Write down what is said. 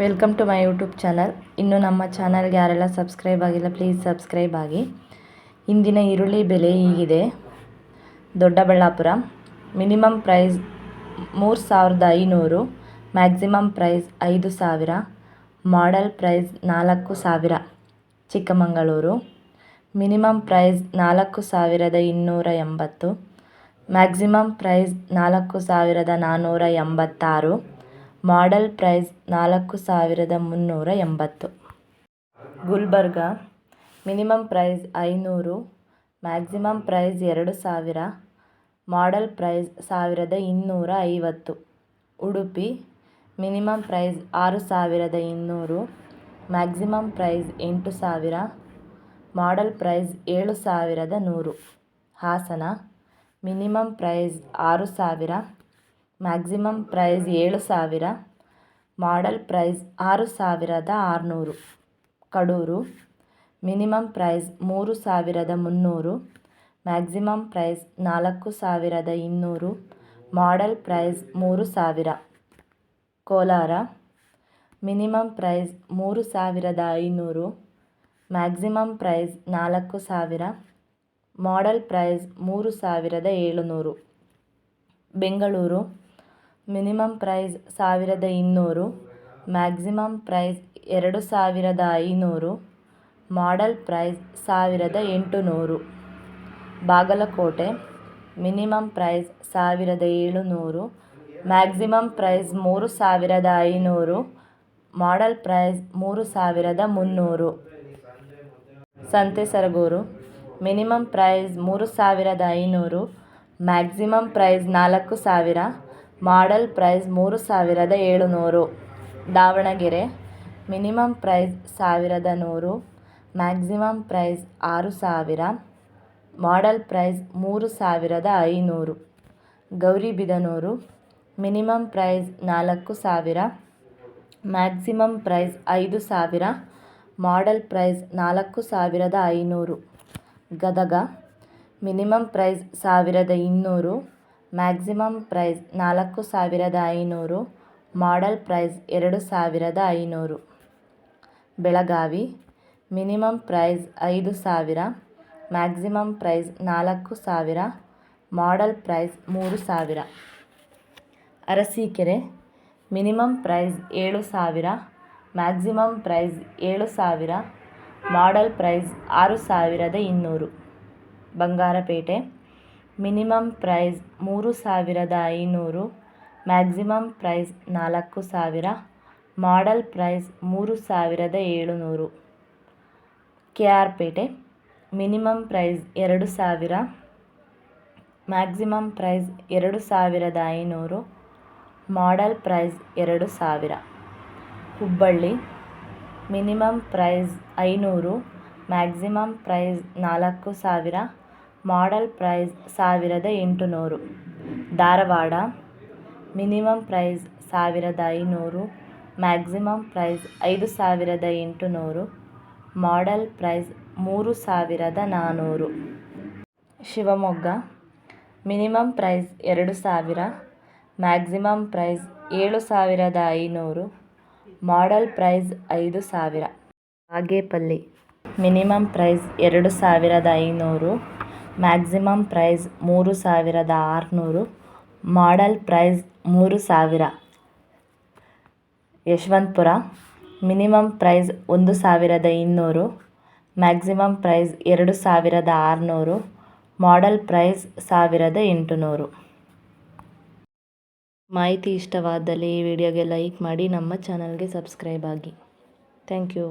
Welcome to my YouTube channel. ಇನ್ನು ನಮ್ಮ ಚಾನಲ್ಗೆ ಯಾರೆಲ್ಲ ಸಬ್ಸ್ಕ್ರೈಬ್ ಆಗಿಲ್ಲ ಪ್ಲೀಸ್ ಸಬ್ಸ್ಕ್ರೈಬ್ ಆಗಿ. ಇಂದಿನ ಈರುಳ್ಳಿ ಬೆಲೆ ಹೀಗಿದೆ. Doddaballapur minimum price 3500, maximum price 5000, model price 4000. Chikkamagaluru minimum price 4280, maximum price 4486, model price 4380. Gulbarga minimum price 500, maximum price 2000, model price 1250. Udupi minimum price 6200, maximum price 8000, model price 7100. Hassan minimum price 6000, maximum price 7000, model price 6600. Kadur minimum price 3300, maximum price 4200, model price 3000. Kolar minimum price 3500, maximum price 4000, model price 3700. Bengaluru minimum price 1200, maximum price 2500, model price 1800. Bagalkote minimum price 1700, maximum price 3500, model price 3300. Santhesargur minimum price 3500, maximum price 4000, model price 3700. Davanagere minimum price 1100, maximum price 6000, model price 3500. Gauribidanur minimum price 4000, maximum price 5000, model price 4500. Gadag minimum price 1200, maximum price 4500, model price 2500. Belagavi minimum price 5000, maximum price 4000, model price 3000. Arsikere minimum price 7000, maximum price 7000, model price 6200. Bangarapet minimum price 3500, maximum price 4000, model price 3700. KR Pete minimum price 2000, maximum price 2500, model price 2000. Hubballi minimum price 500, maximum price 4000, model price 1800. Dharwad minimum price 1500, maximum price 5800, model price 3400. Shivamogga minimum price 2000, maximum price 7500, model price 5000. Bagepalli minimum price 2500, maximum price 3600, model price 3000. Yeshwanthpur minimum price 1200, maximum price 2600, model price 1800. ಮಾಹಿತಿ ಇಷ್ಟವಾದಲ್ಲಿ ಈ ವಿಡಿಯೋಗೆ like ಮಾಡಿ, ನಮ್ಮ ಚಾನಲ್ಗೆ subscribe ಆಗಿ. Thank you.